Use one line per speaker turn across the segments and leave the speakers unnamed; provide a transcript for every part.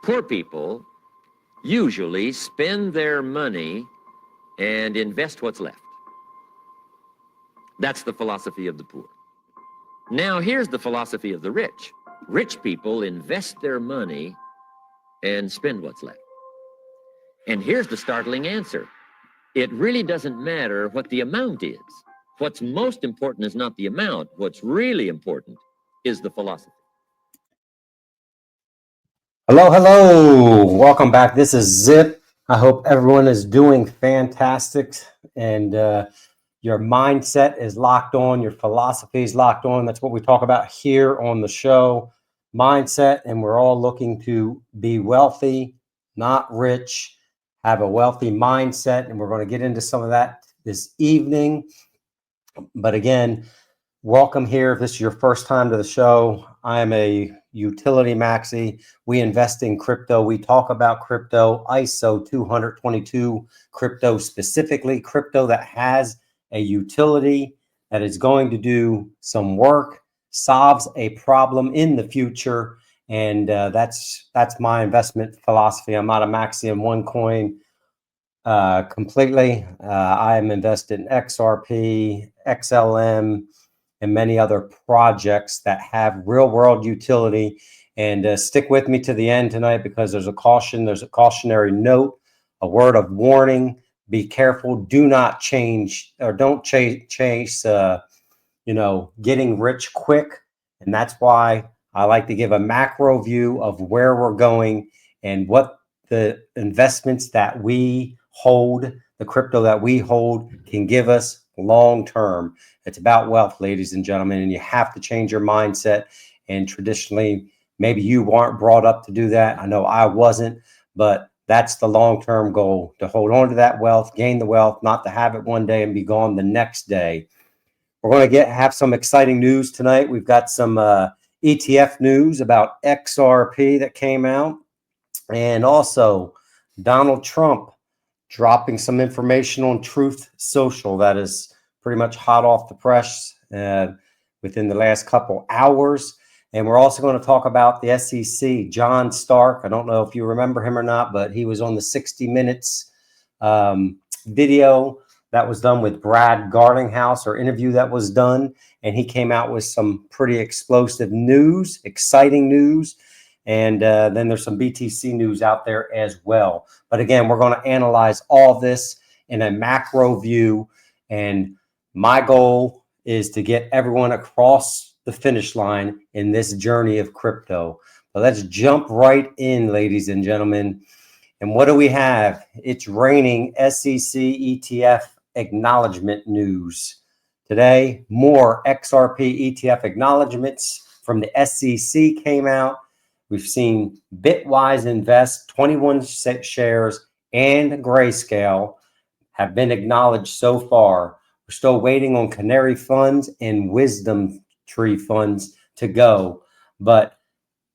Poor people usually spend their money and invest what's left. That's the philosophy of the poor. Now, here's the philosophy of the rich. Rich people invest their money and spend what's left. And here's the startling answer. It really doesn't matter what the amount is. What's most important is not the amount. What's really important is the philosophy.
Hello, hello. Welcome back. This is Zip. I hope everyone is doing fantastic and your mindset is locked on, your philosophy is locked on. That's what we talk about here on the show, mindset. And we're all looking to be wealthy, not rich, have a wealthy mindset. And we're going to get into some of that this evening. But again, welcome here. If this is your first time to the show, I am a utility maxi. We invest in crypto. We talk about crypto, ISO 222 crypto, specifically crypto that has a utility that is going to do some work, solves a problem in the future. And that's my investment philosophy. I'm not a maxi in one coin completely. I am invested in XRP, XLM, and many other projects that have real world utility. And stick with me to the end tonight because there's a cautionary note, a word of warning. Be careful. Do not change or don't chase, getting rich quick. And that's why I like to give a macro view of where we're going and what the investments that we hold, the crypto that we hold, can give us long term. It's about wealth, ladies and gentlemen, and you have to change your mindset. And traditionally, maybe you weren't brought up to do that. I know I wasn't, but that's the long-term goal, to hold on to that wealth, gain the wealth, not to have it one day and be gone the next day. We're going to have some exciting news tonight. We've got some ETF news about XRP that came out, and also Donald Trump dropping some information on Truth Social that is pretty much hot off the press within the last couple hours. And we're also going to talk about the SEC, John Stark. I don't know if you remember him or not, but he was on the 60 Minutes video that was done with Brad Garlinghouse, or interview that was done. And he came out with some pretty explosive news, exciting news. And then there's some BTC news out there as well. But again, we're going to analyze all this in a macro view. And my goal is to get everyone across the finish line in this journey of crypto. But let's jump right in, ladies and gentlemen. And what do we have? It's raining SEC ETF acknowledgement news. Today, more XRP ETF acknowledgements from the SEC came out. We've seen Bitwise Invest, 21 shares, and Grayscale have been acknowledged so far. We're still waiting on Canary Funds and Wisdom Tree Funds to go. But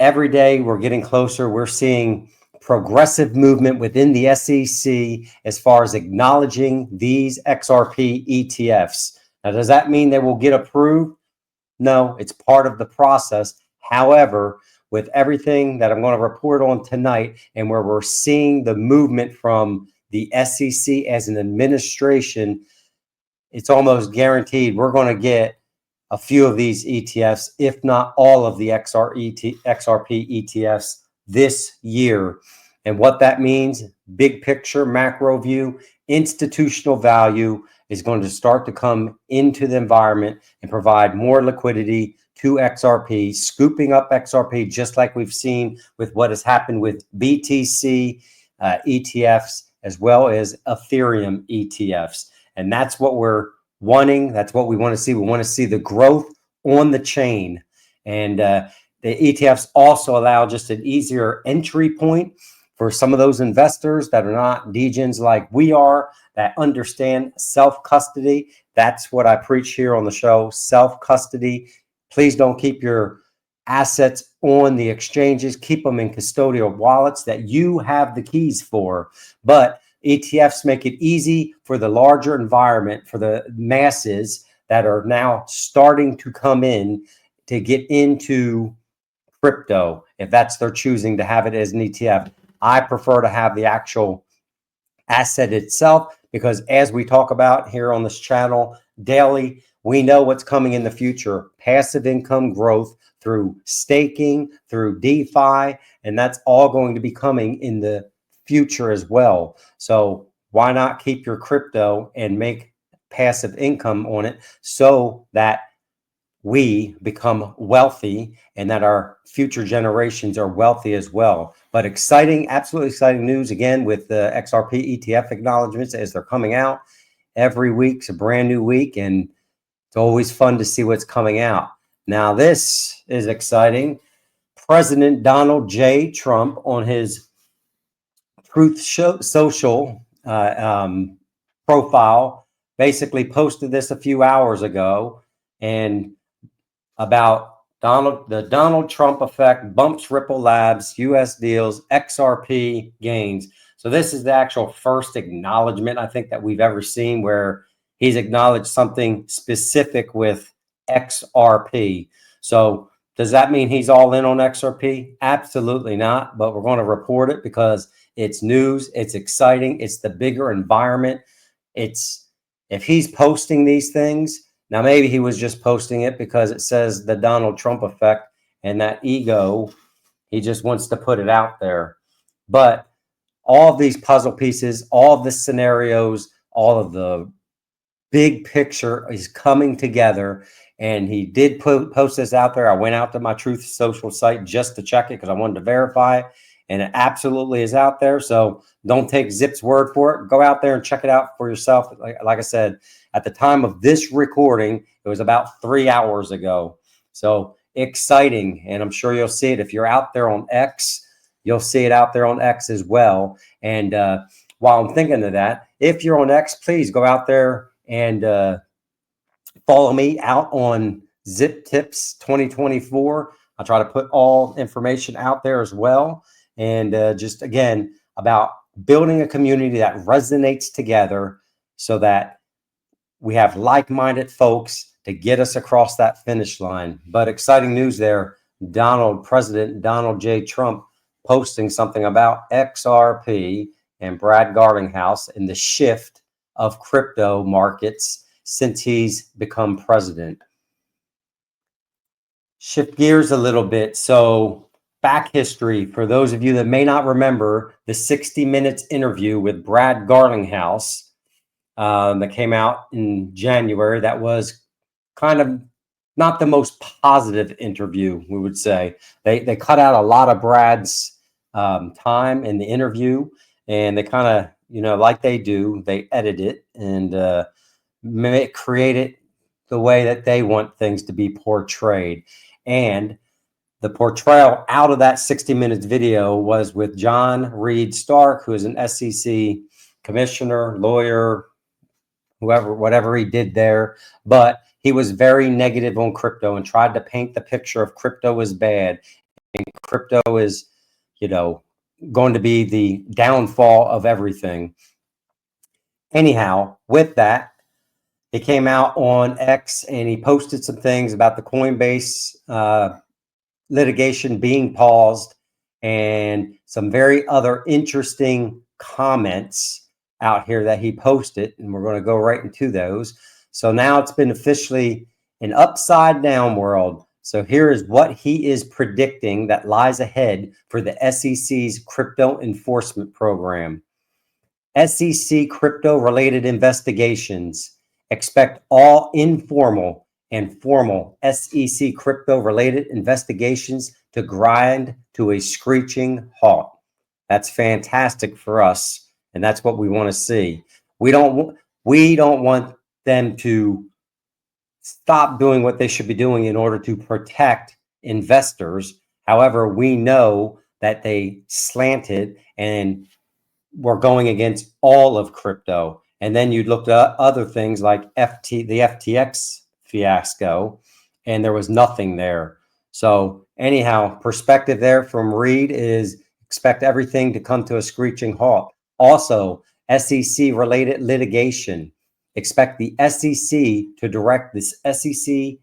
every day we're getting closer. We're seeing progressive movement within the SEC as far as acknowledging these XRP ETFs. Now, does that mean they will get approved? No, it's part of the process. However, with everything that I'm going to report on tonight, and where we're seeing the movement from the SEC as an administration, it's almost guaranteed we're going to get a few of these ETFs, if not all of the XRP ETFs this year. And what that means, big picture, macro view, institutional value is going to start to come into the environment and provide more liquidity to XRP, scooping up XRP, just like we've seen with what has happened with BTC ETFs, as well as Ethereum ETFs. And that's what we're wanting. That's what we want to see. We want to see the growth on the chain. And the ETFs also allow just an easier entry point for some of those investors that are not degens like we are, that understand self-custody. That's what I preach here on the show, self-custody. Please don't keep your assets on the exchanges. Keep them in custodial wallets that you have the keys for. But ETFs make it easy for the larger environment, for the masses that are now starting to come in to get into crypto. if that's their choosing to have it as an ETF. I prefer to have the actual asset itself, because as we talk about here on this channel daily, we know what's coming in the future. Passive income growth through staking, through DeFi, and that's all going to be coming in the future as well. So why not keep your crypto and make passive income on it so that we become wealthy and that our future generations are wealthy as well. But exciting, absolutely exciting news again with the XRP ETF acknowledgements as they're coming out. Every week's a brand new week, and it's always fun to see what's coming out. Now, this is exciting. President Donald J. Trump on his Truth Social profile basically posted this a few hours ago, and about the Donald Trump effect bumps Ripple Labs, US deals, XRP gains. So this is the actual first acknowledgement I think that we've ever seen where he's acknowledged something specific with XRP. So does that mean he's all in on XRP? Absolutely not, but we're going to report it because it's news, it's exciting, it's the bigger environment. It's, if he's posting these things, now, maybe he was just posting it because it says the Donald Trump effect and that ego, he just wants to put it out there. But all of these puzzle pieces, all of the scenarios, all of the big picture is coming together. And he did post this out there. I went out to my Truth Social site just to check it because I wanted to verify it. And it absolutely is out there. So don't take Zip's word for it. Go out there and check it out for yourself. Like I said, at the time of this recording, it was about 3 hours ago. So exciting. And I'm sure you'll see it. If you're out there on X, you'll see it out there on X as well. And while I'm thinking of that, if you're on X, please go out there and follow me out on Zip Tips 2024. I'll try to put all information out there as well. And just again, about building a community that resonates together so that we have like-minded folks to get us across that finish line. But exciting news there. President Donald J. Trump posting something about XRP and Brad Garlinghouse and the shift of crypto markets since he's become president. Shift gears a little bit. So back history, for those of you that may not remember the 60 Minutes interview with Brad Garlinghouse that came out in January, that was kind of not the most positive interview, we would say. They cut out a lot of Brad's time in the interview, and they kind of, you know, like they do, they edit it and create it the way that they want things to be portrayed. And the portrayal out of that 60 Minutes video was with John Reed Stark, who is an SEC commissioner, lawyer, whatever he did there. But he was very negative on crypto and tried to paint the picture of crypto as bad. And crypto is, you know, going to be the downfall of everything. Anyhow, with that, he came out on X and he posted some things about the Coinbase litigation being paused and some very other interesting comments out here that he posted. And we're going to go right into those. So now it's been officially an upside down world. So here is what he is predicting that lies ahead for the SEC's crypto enforcement program. SEC crypto related investigations. Expect all informal and formal SEC crypto-related investigations to grind to a screeching halt. That's fantastic for us, and that's what we want to see. We don't want them to stop doing what they should be doing in order to protect investors. However, we know that they slanted and were going against all of crypto. And then you looked at other things like the FTX fiasco, and there was nothing there. So anyhow, perspective there from Reed is expect everything to come to a screeching halt. Also, SEC related litigation. Expect the SEC to direct this SEC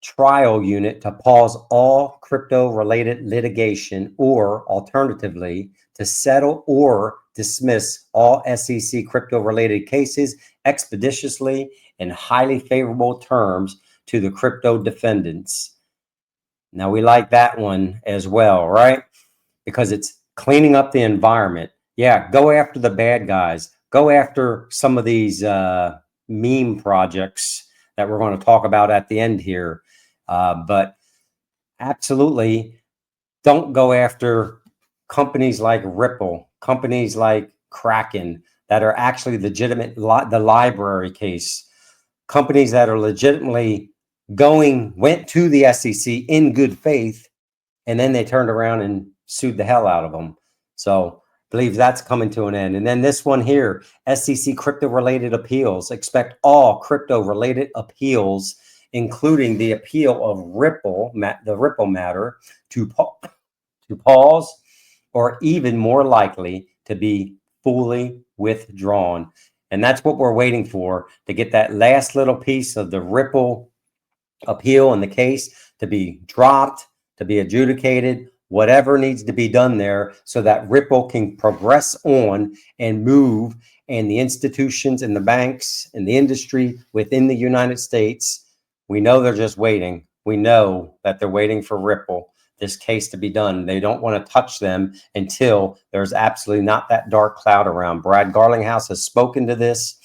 trial unit to pause all crypto-related litigation, or alternatively, to settle or dismiss all SEC crypto-related cases expeditiously in highly favorable terms to the crypto defendants. Now, we like that one as well, right? Because it's cleaning up the environment. Yeah, go after the bad guys. Go after some of these meme projects that we're going to talk about at the end here. But absolutely don't go after companies like Ripple, companies like Kraken that are actually legitimate, the library case, companies that are legitimately went to the SEC in good faith, and then they turned around and sued the hell out of them. So I believe that's coming to an end. And then this one here, SEC crypto-related appeals. Expect all crypto-related appeals, including the appeal of Ripple, the Ripple matter, to pause, or even more likely to be fully withdrawn. And that's what we're waiting for, to get that last little piece of the Ripple appeal and the case to be dropped, to be adjudicated, whatever needs to be done there, so that Ripple can progress on and move, and the institutions and the banks and the industry within the United States, we know they're just waiting. We know that they're waiting for Ripple, this case, to be done. They don't want to touch them until there's absolutely not that dark cloud around. Brad Garlinghouse has spoken to this,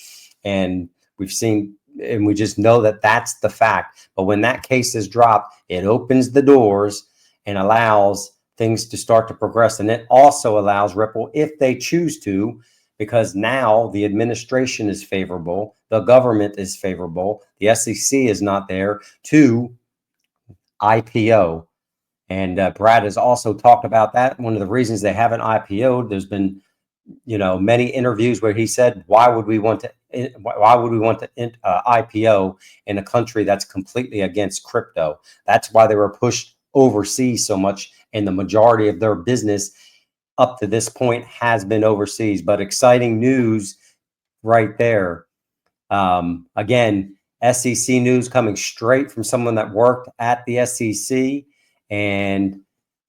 and we've seen, and we just know that that's the fact. But when that case is dropped, it opens the doors and allows things to start to progress. And it also allows Ripple, if they choose to, because now the administration is favorable, the government is favorable, the SEC is not there, to IPO. And Brad has also talked about that. One of the reasons they haven't IPO'd, there's been, many interviews where he said, why would we want to IPO in a country that's completely against crypto? That's why they were pushed overseas so much, and the majority of their business up to this point has been overseas. But exciting news right there. Again, SEC news coming straight from someone that worked at the SEC, and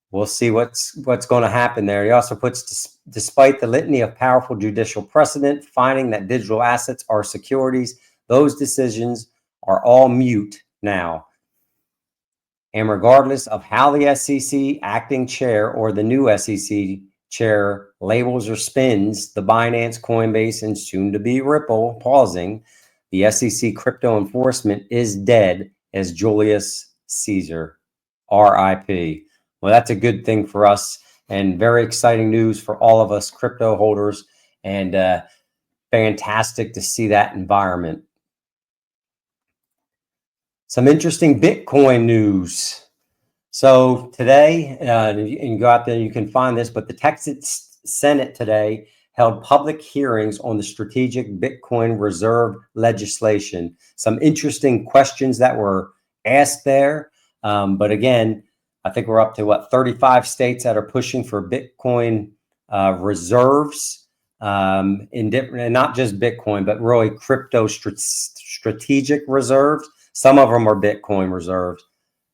we'll see what's going to happen there. He also puts, despite the litany of powerful judicial precedent finding that digital assets are securities, those decisions are all moot now. And regardless of how the SEC acting chair or the new SEC chair labels or spins the Binance, Coinbase, and soon to be Ripple pausing, the SEC crypto enforcement is dead as Julius Caesar, RIP. Well, that's a good thing for us, and very exciting news for all of us crypto holders, and fantastic to see that environment. Some interesting Bitcoin news. So today, and you go out there, you can find this, but the Texas Senate today held public hearings on the strategic Bitcoin reserve legislation. Some interesting questions that were asked there. But again, I think we're up to 35 states that are pushing for Bitcoin reserves in different, and not just Bitcoin, but really crypto strategic reserves. Some of them are Bitcoin reserves.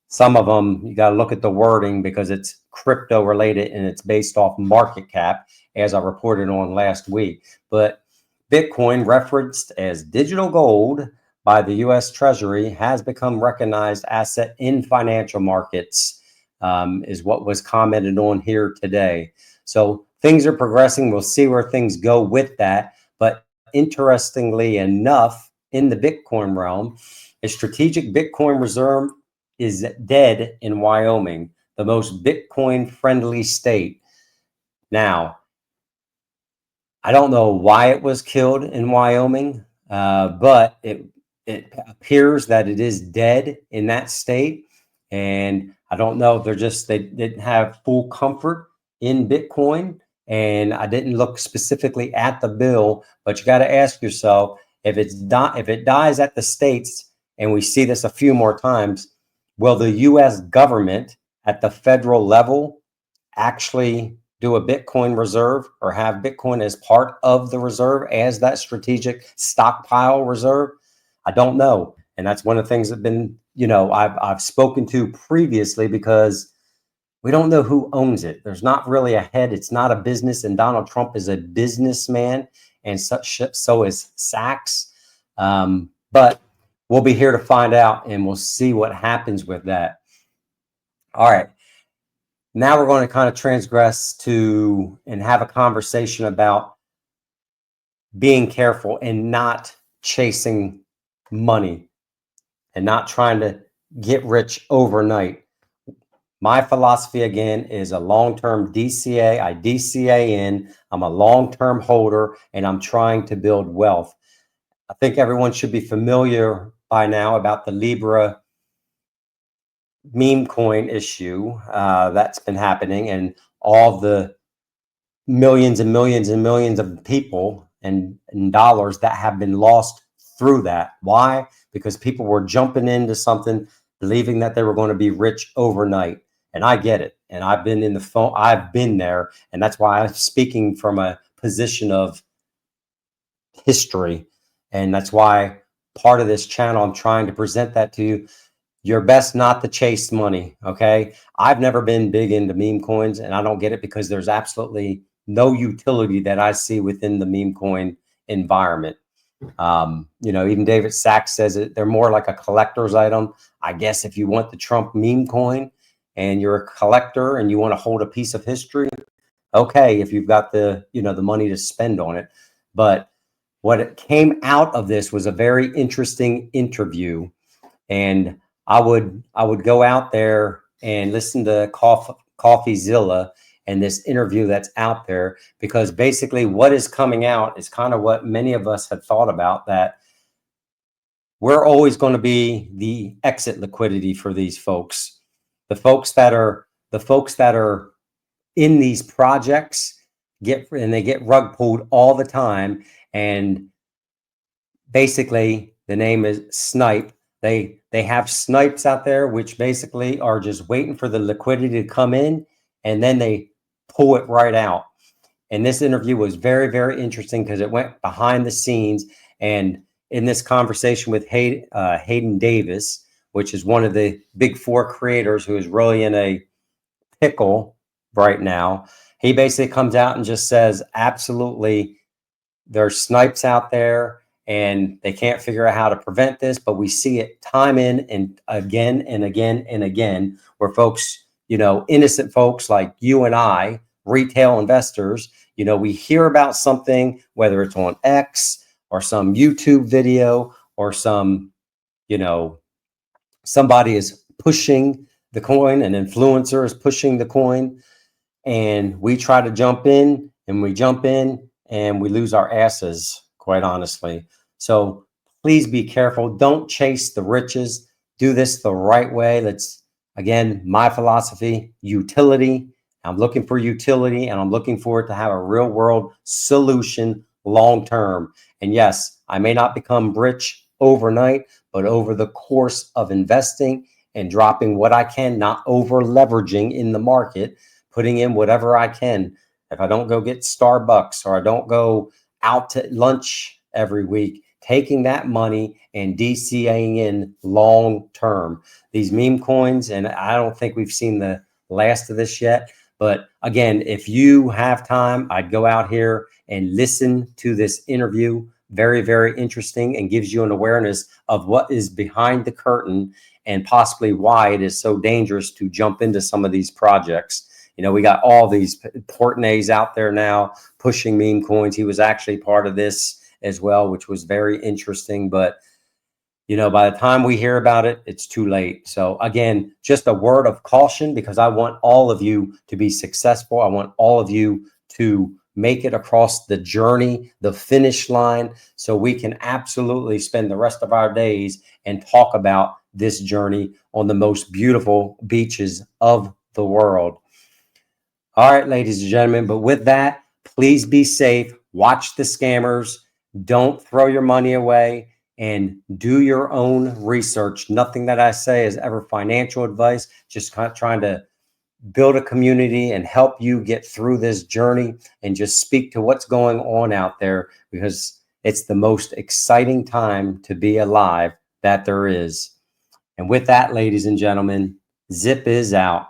Some of them, you got to look at the wording because it's crypto related and it's based off market cap, as I reported on last week. But Bitcoin, referenced as digital gold by the U.S. Treasury, has become recognized asset in financial markets, is what was commented on here today. So things are progressing. We'll see where things go with that. But interestingly enough, in the Bitcoin realm, a strategic Bitcoin reserve is dead in Wyoming, the most Bitcoin-friendly state. Now, I don't know why it was killed in Wyoming, but it appears that it is dead in that state. And I don't know if they didn't have full comfort in Bitcoin. And I didn't look specifically at the bill, but you got to ask yourself, if it dies at the states, and we see this a few more times, will the U.S. government at the federal level actually do a Bitcoin reserve or have Bitcoin as part of the reserve as that strategic stockpile reserve? I don't know. And that's one of the things that's been I've spoken to previously, because we don't know who owns it. There's not really a head. It's not a business, and Donald Trump is a businessman, and so is Sachs. But we'll be here to find out, and we'll see what happens with that. All right. Now we're going to kind of transgress to and have a conversation about being careful and not chasing money and not trying to get rich overnight. My philosophy, again, is a long-term DCA. I DCA in. I'm a long-term holder, and I'm trying to build wealth. I think everyone should be familiar by now about the Libra meme coin issue that's been happening, and all the millions and millions and millions of people and dollars that have been lost through that. Why? Because people were jumping into something believing that they were going to be rich overnight. And I get it. And I've been in the phone. I've been there. And that's why I'm speaking from a position of history. And that's why part of this channel, I'm trying to present that to you. You're best not to chase money. Okay. I've never been big into meme coins, and I don't get it because there's absolutely no utility that I see within the meme coin environment. Even David Sachs says it, they're more like a collector's item. I guess if you want the Trump meme coin and you're a collector and you want to hold a piece of history, okay, if you've got the money to spend on it. But what came out of this was a very interesting interview, and I would go out there and listen to CoffeeZilla and this interview that's out there, because basically what is coming out is kind of what many of us had thought about, that we're always going to be the exit liquidity for these folks. The folks that are in these projects get rug pulled all the time. And basically the name is Snipe. They have snipes out there, which basically are just waiting for the liquidity to come in, and then they pull it right out. And this interview was very, very interesting because it went behind the scenes. And in this conversation with Hayden Davis, which is one of the big four creators who is really in a pickle right now, he basically comes out and just says, absolutely, there's snipes out there and they can't figure out how to prevent this. But we see it time in and again and again and again, where folks, innocent folks like you and I, retail investors, we hear about something, whether it's on X or some YouTube video or some, somebody is pushing the coin, an influencer is pushing the coin, and we try to jump in, and we lose our asses, quite honestly. So please be careful. Don't chase the riches. Do this the right way. Again, my philosophy, utility. I'm looking for utility, and I'm looking for it to have a real world solution long term. And yes, I may not become rich overnight, but over the course of investing and dropping what I can, not over leveraging in the market, putting in whatever I can. If I don't go get Starbucks, or I don't go out to lunch every week, taking that money and DCAing in long term. These meme coins, and I don't think we've seen the last of this yet. But again, if you have time, I'd go out here and listen to this interview. Very, very interesting, and gives you an awareness of what is behind the curtain and possibly why it is so dangerous to jump into some of these projects. We got all these Portnays out there now pushing meme coins. He was actually part of this as well, which was very interesting. But, by the time we hear about it, it's too late. So again, just a word of caution, because I want all of you to be successful. I want all of you to make it across the journey, the finish line, so we can absolutely spend the rest of our days and talk about this journey on the most beautiful beaches of the world. All right, ladies and gentlemen, but with that, please be safe. Watch the scammers. Don't throw your money away, and do your own research. Nothing that I say is ever financial advice, just kind of trying to build a community and help you get through this journey, and just speak to what's going on out there, because it's the most exciting time to be alive that there is. And with that, ladies and gentlemen, Zip is out.